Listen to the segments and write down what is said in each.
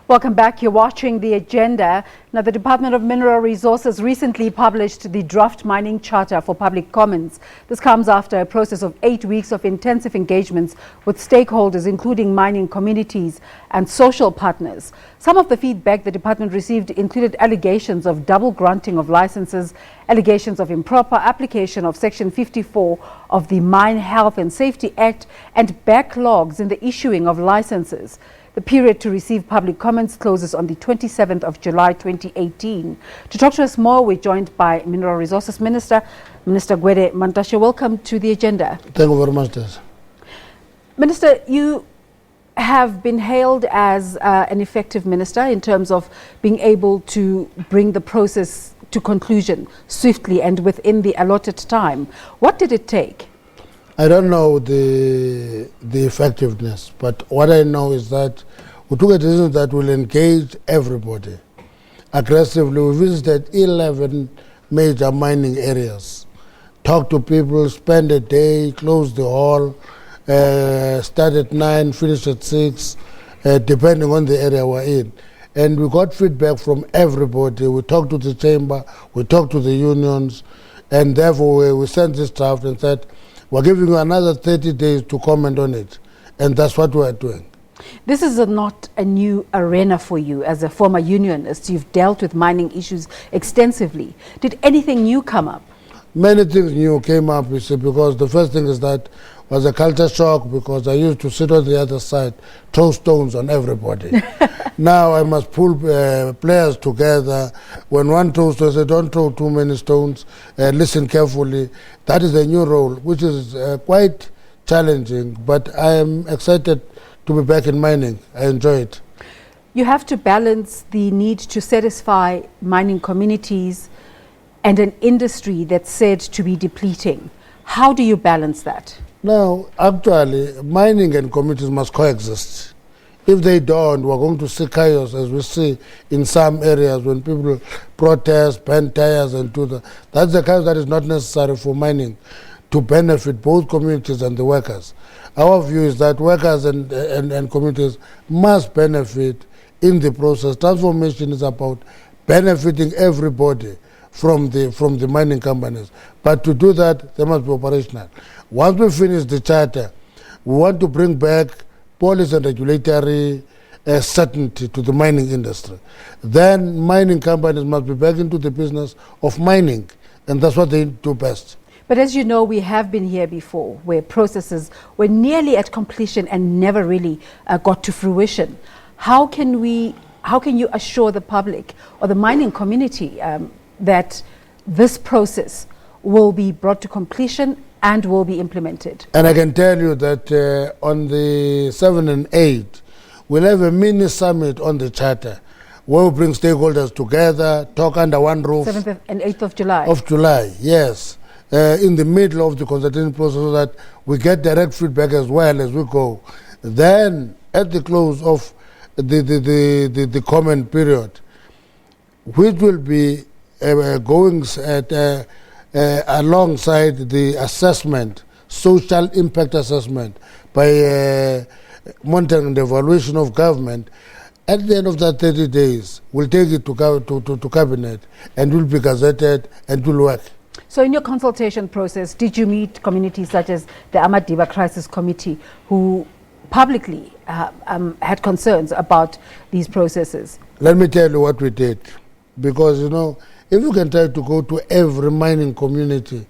Welcome back. You're watching The Agenda. Now, the Department of Mineral Resources recently published the Draft Mining Charter for public comments. This comes after a process of 8 weeks of intensive engagements with stakeholders, including mining communities and social partners. Some of the feedback the department received included allegations of double granting of licenses, allegations of improper application of Section 54 of the Mine Health and Safety Act, and backlogs in the issuing of licenses. The period to receive public comments closes on the 27th of July 2018. To talk to us more, we're joined by Mineral Resources Minister, Minister Gwede Mantashe. Welcome to The Agenda. Thank you very much, Des. Minister, you have been hailed as an effective minister in terms of being able to bring the process to conclusion swiftly and within the allotted time. What did it take? I don't know the effectiveness, but what I know is that we took a decision that will engage everybody aggressively. We visited 11 major mining areas, talked to people, spent a day, closed the hall, start at 9, finish at 6, depending on the area we're in. And we got feedback from everybody. We talked to the chamber, we talked to the unions, and therefore we sent this draft and said, we're giving you another 30 days to comment on it. And that's what we're doing. This is not a new arena for you as a former unionist. You've dealt with mining issues extensively. Did anything new come up? Many things new came up, you see, because the first thing is that was a culture shock, because I used to sit on the other side, throw stones on everybody. Now I must pull players together. When one throws stones, I say, don't throw too many stones, listen carefully. That is a new role, which is quite challenging, but I am excited to be back in mining. I enjoy it. You have to balance the need to satisfy mining communities and an industry that's said to be depleting. How do you balance that? Now, actually, mining and communities must coexist. If they don't, we're going to see chaos, as we see in some areas when people protest, burn tires, and do that. That's the chaos that is not necessary for mining to benefit both communities and the workers. Our view is that workers and communities must benefit in the process. Transformation is about benefiting everybody from the mining companies. But to do that, they must be operational. Once we finish the charter, we want to bring back policy and regulatory certainty to the mining industry. Then mining companies must be back into the business of mining, and that's what they do best. But as you know, we have been here before, where processes were nearly at completion and never really got to fruition. How can you assure the public or the mining community that this process will be brought to completion and will be implemented? And I can tell you that on the 7th and 8th, we'll have a mini summit on the charter where we bring stakeholders together, talk under one roof. 7th and 8th of July? Of July, yes. In the middle of the consultation process, so that we get direct feedback as well as we go. Then, at the close of the comment period, which will be going alongside the assessment, social impact assessment by monitoring the evaluation of government, at the end of that 30 days, we'll take it to cabinet and will be gazetted and will work. So in your consultation process, did you meet communities such as the Amadiba Crisis Committee who publicly had concerns about these processes? Let me tell you what we did. Because, you know, if you can try to go to every mining community,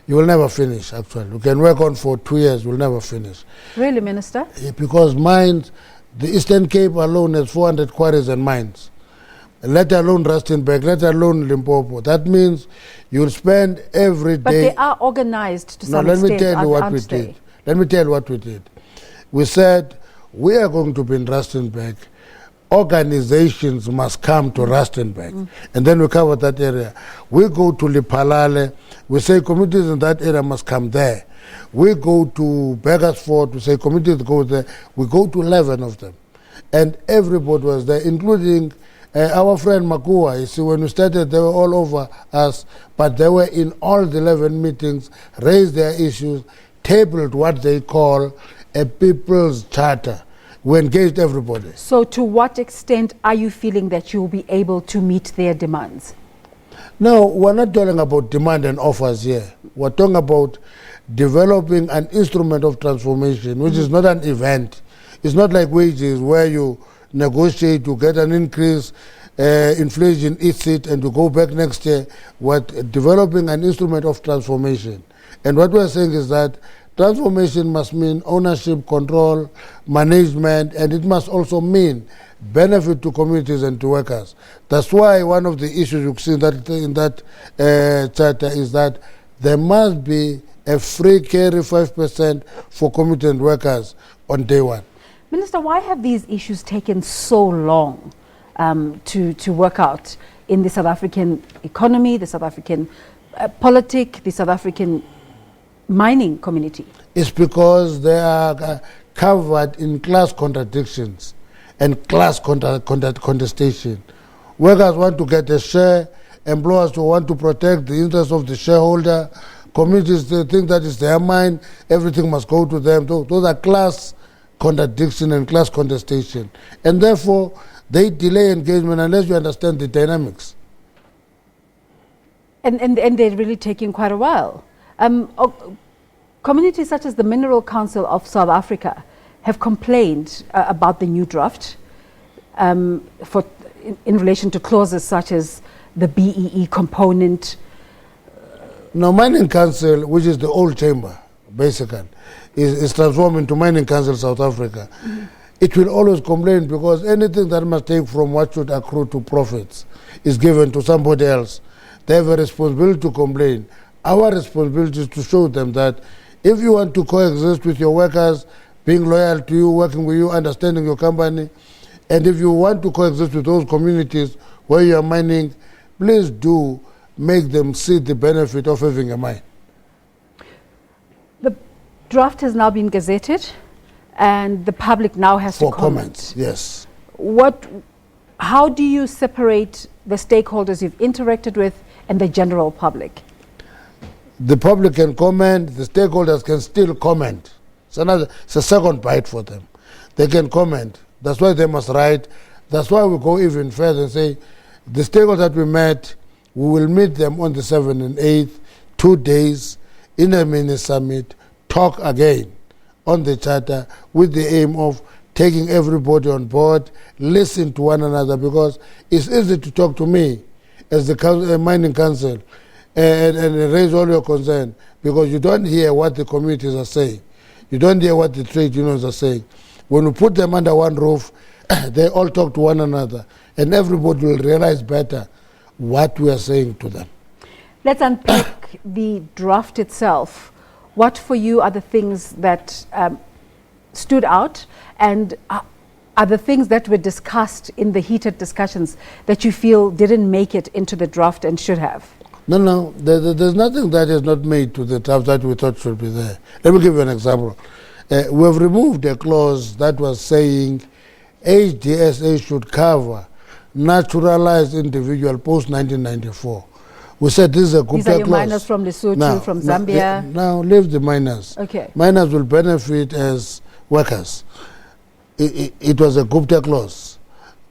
you will never finish, actually. You can work on for 2 years, you'll never finish. Really, Minister? Because mines, the Eastern Cape alone has 400 quarries and mines. Let alone Rustenburg, let alone Limpopo. That means you'll spend every day... But they are organized to some extent. Let me tell you what we did. Let me tell you what we did. We said, we are going to be in Rustenburg. Organizations must come to Rustenburg. And then we cover that area. We go to Lipalale. We say communities in that area must come there. We go to Beggarsford. We say communities go there. We go to 11 of them. And everybody was there, including our friend Makua. You see, when we started, they were all over us, but they were in all the 11 meetings, raised their issues, tabled what they call a people's charter. We engaged everybody. So to what extent are you feeling that you'll be able to meet their demands? No, we're not talking about demand and offers here. We're talking about developing an instrument of transformation, which is not an event. It's not like wages where you negotiate, you get an increase, inflation eats it, and you go back next year. We're developing an instrument of transformation. And what we're saying is that transformation must mean ownership, control, management, and it must also mean benefit to communities and to workers. That's why one of the issues you see that in that charter is that there must be a free carry 5% for community and workers on day one. Minister, why have these issues taken so long to work out in the South African economy, the South African politic, the South African mining community? It's because they are covered in class contradictions and class contestation. Workers want to get a share, employers want to protect the interests of the shareholder, communities they think that is their mine, everything must go to them. Those are class contradiction and class contestation. And therefore, they delay engagement unless you understand the dynamics. And they're really taking quite a while. Communities such as the Mineral Council of South Africa have complained about the new draft in relation to clauses such as the BEE component. Now, Mining Council, which is the old chamber, basically, is transformed into Mining Council South Africa. It will always complain because anything that must take from what should accrue to profits is given to somebody else. They have a responsibility to complain. Our responsibility is to show them that if you want to coexist with your workers, being loyal to you, working with you, understanding your company, and if you want to coexist with those communities where you are mining, please do make them see the benefit of having a mine. The draft has now been gazetted and the public now has to comment. For comments, yes. How do you separate the stakeholders you've interacted with and the general public? The public can comment, the stakeholders can still comment. It's a second bite for them. They can comment. That's why they must write. That's why we go even further and say, the stakeholders that we met, we will meet them on the 7th and 8th, 2 days, in a mini summit, talk again on the charter with the aim of taking everybody on board, listen to one another, because it's easy to talk to me as the Mining Council and raise all your concern, because you don't hear what the communities are saying. You don't hear what the trade unions are saying. When we put them under one roof, they all talk to one another, and everybody will realize better what we are saying to them. Let's unpack the draft itself. What for you are the things that stood out, and are the things that were discussed in the heated discussions that you feel didn't make it into the draft and should have? No, there's nothing that is not made to the draft that we thought should be there. Let me give you an example. We have removed a clause that was saying HDSA should cover naturalized individual post-1994. We said this is a Gupta clause. These are your miners from Lesotho, from Zambia? Now leave the miners. Okay. Miners will benefit as workers. It was a Gupta clause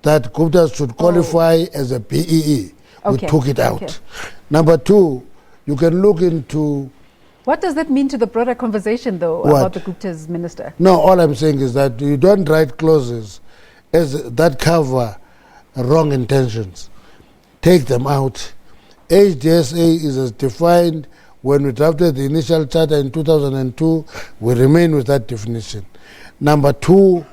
that Guptas should qualify as a BEE. We took it out. Okay. Number two, you can look into... What does that mean to the broader conversation, though, about the Gupta's minister? No, all I'm saying is that you don't write clauses that cover wrong intentions. Take them out. HDSA is as defined when we drafted the initial charter in 2002. We remain with that definition. Number two,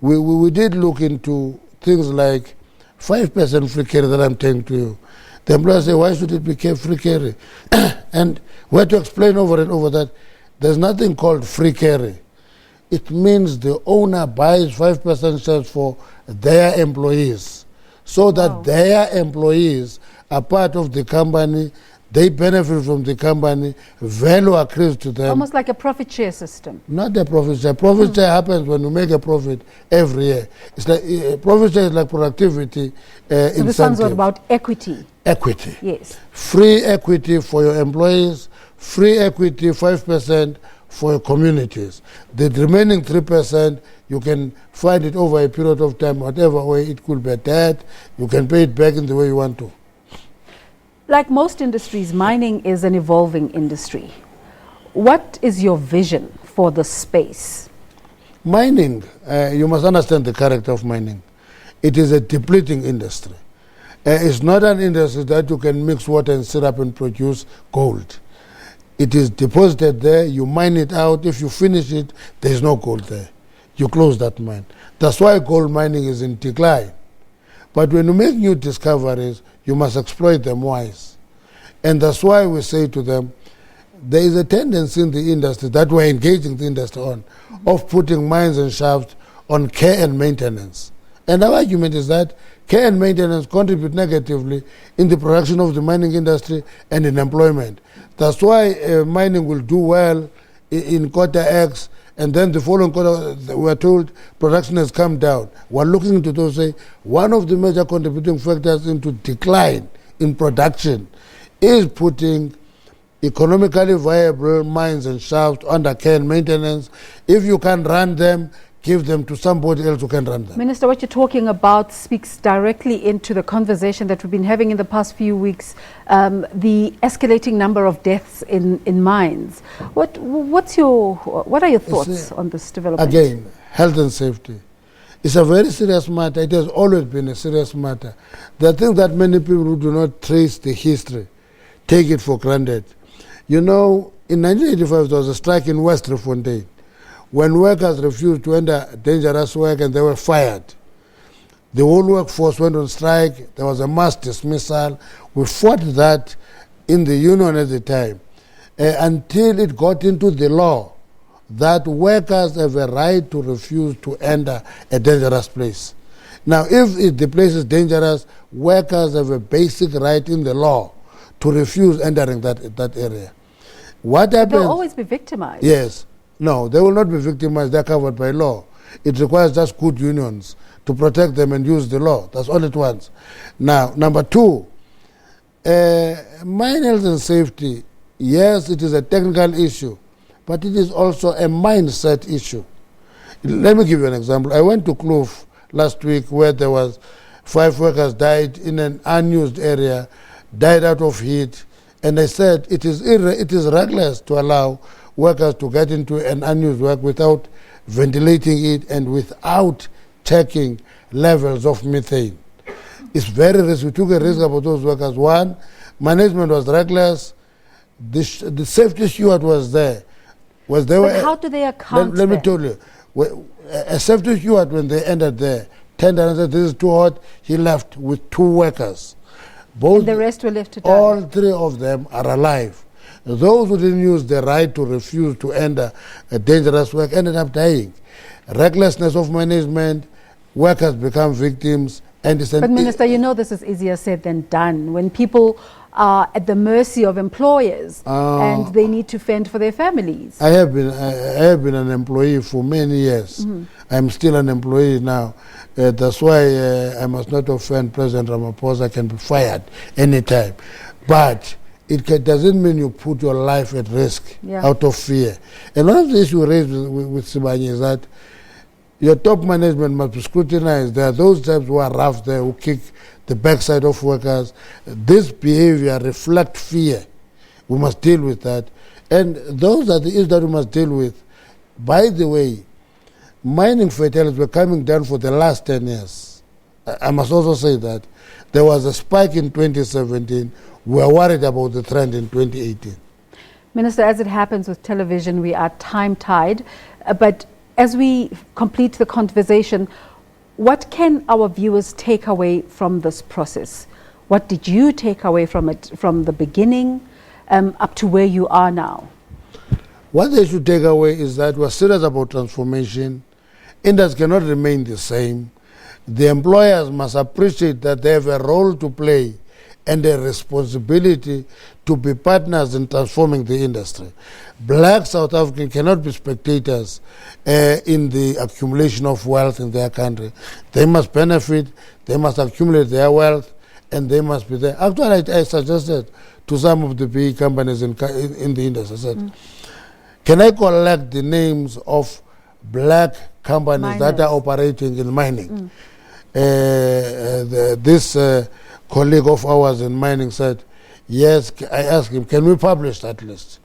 we did look into things like 5% free carry that I'm telling to you. The employer say, why should it be free carry? And we had to explain over and over that there's nothing called free carry. It means the owner buys 5% shares for their employees, so that their employees are part of the company, they benefit from the company, value accrues to them. Almost like a profit share system. Not a profit share. Profit share happens when you make a profit every year. It's like profit share is like productivity incentive. So this one's all about equity. Equity. Yes. Free equity for your employees, free equity 5% for your communities. The remaining 3% You can find it over a period of time, whatever way it could be debt, you can pay it back in the way you want to. Like most industries, mining is an evolving industry. What is your vision for the space? Mining, you must understand the character of mining. It is a depleting industry. It's not an industry that you can mix water and syrup and produce gold. It is deposited there, you mine it out. If you finish it, there is no gold there. You close that mine. That's why gold mining is in decline. But when you make new discoveries, you must exploit them wise. And that's why we say to them, there is a tendency in the industry that we're engaging the industry on, of putting mines and shafts on care and maintenance. And our argument is that care and maintenance contribute negatively in the production of the mining industry and in employment. That's why mining will do well in quarter X, and then the following quarter we're told production has come down. We're looking into those, say, one of the major contributing factors into decline in production is putting economically viable mines and shafts under care and maintenance. If you can run them, give them to somebody else who can run them. Minister, what you're talking about speaks directly into the conversation that we've been having in the past few weeks, the escalating number of deaths in mines. What are your thoughts on this development? Again, health and safety. It's a very serious matter. It has always been a serious matter. The thing that many people who do not trace the history take it for granted. You know, in 1985, there was a strike in West Riffontein when workers refused to enter dangerous work and they were fired. The whole workforce went on strike. There was a mass dismissal. We fought that in the union at the time until it got into the law that workers have a right to refuse to enter a dangerous place. Now, if the place is dangerous, workers have a basic right in the law to refuse entering that area. What happens? They'll always be victimized. Yes. No, they will not be victimized. They're covered by law. It requires just good unions to protect them and use the law. That's all it wants. Now, number two, mine health and safety, yes, it is a technical issue, but it is also a mindset issue. Let me give you an example. I went to Kloof last week where there was 5 workers died in an unused area, died out of heat, and I said it is reckless to allow workers to get into an unused work without ventilating it and without checking levels of methane. It's very risky. We took a risk about those workers. One, management was reckless. The safety steward was there. But how do they account Let me tell you. A safety steward, when they entered there, turned around and said, this is too hot. He left with 2 workers. And the rest were left to die. All 3 of them are alive. Those who didn't use the right to refuse to enter a dangerous work ended up dying. Recklessness of management, workers become victims. But Minister, you know this is easier said than done. When people are at the mercy of employers and they need to fend for their families. I have been an employee for many years. Mm-hmm. I'm still an employee now. That's why I must not offend President Ramaphosa. I can be fired anytime. But it doesn't mean you put your life at risk out of fear. And one of the issues raised with Sibanye is that your top management must be scrutinized. There are those types who are rough there, who kick the backside of workers. This behavior reflects fear. We must deal with that. And those are the issues that we must deal with. By the way, mining fatalities were coming down for the last 10 years. I must also say that there was a spike in 2017. We are worried about the trend in 2018. Minister, as it happens with television, we are time-tied. But as we complete the conversation, what can our viewers take away from this process? What did you take away from it from the beginning up to where you are now? What they should take away is that we're serious about transformation. Industry cannot remain the same. The employers must appreciate that they have a role to play and a responsibility to be partners in transforming the industry. Black South Africans cannot be spectators in the accumulation of wealth in their country. They must benefit, they must accumulate their wealth, and they must be there. Actually, I suggested to some of the big companies in the industry, I said, can I collect the names of black companies that Miners. are operating in mining. This colleague of ours in mining said, yes, I asked him, can we publish that list?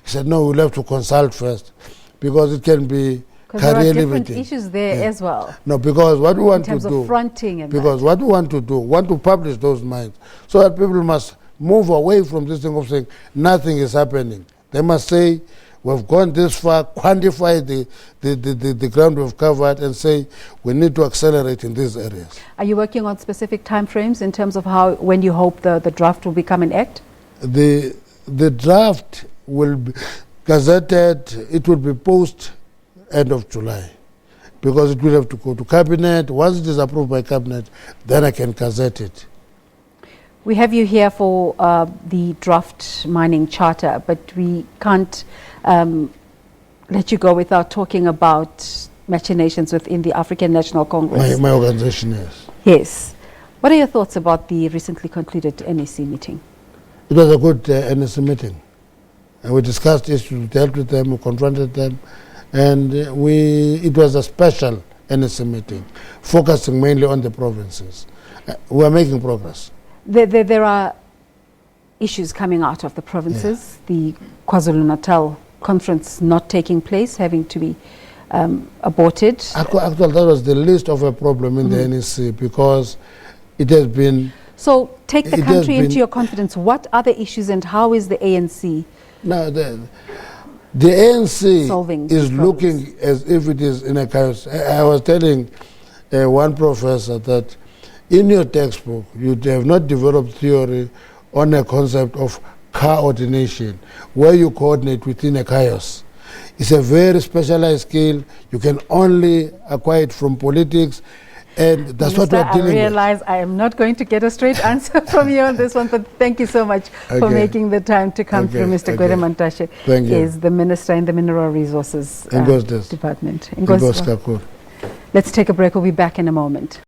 He said, no, we'll have to consult first because it can be Because there are career different limiting. issues there as well. No, because what we want In terms to do, of fronting and because what we want to do, want to publish those mines so that people must move away from this thing of saying nothing is happening. They must say, we've gone this far, quantify the ground we've covered and say we need to accelerate in these areas. Are you working on specific timeframes in terms of when you hope the draft will become an act? The draft will be gazetted, it will be post end of July because it will have to go to cabinet. Once it is approved by cabinet, then I can gazette it. We have you here for the draft mining charter, but we can't let you go without talking about machinations within the African National Congress. My organization, yes. Yes. What are your thoughts about the recently concluded NEC meeting? It was a good NEC meeting. We discussed issues, we dealt with them, we confronted them, and it was a special NEC meeting, focusing mainly on the provinces. We are making progress. There are issues coming out of the provinces. Yeah. The KwaZulu-Natal conference not taking place, having to be aborted. Actually, that was the least of a problem in the NEC because it has been... So take the country into your confidence. What are the issues and how is the ANC? Now, the ANC is looking as if it is in a chaos. I was telling one professor that in your textbook, you have not developed theory on a concept of coordination, where you coordinate within a chaos. It's a very specialized skill. You can only acquire it from politics, and that's what we're dealing with. I realize I am not going to get a straight answer from you on this one, but thank you so much for making the time to come through, Mr. Gwede Mantashe. Thank you. He is the Minister in the Mineral Resources Department. Let's take a break. We'll be back in a moment.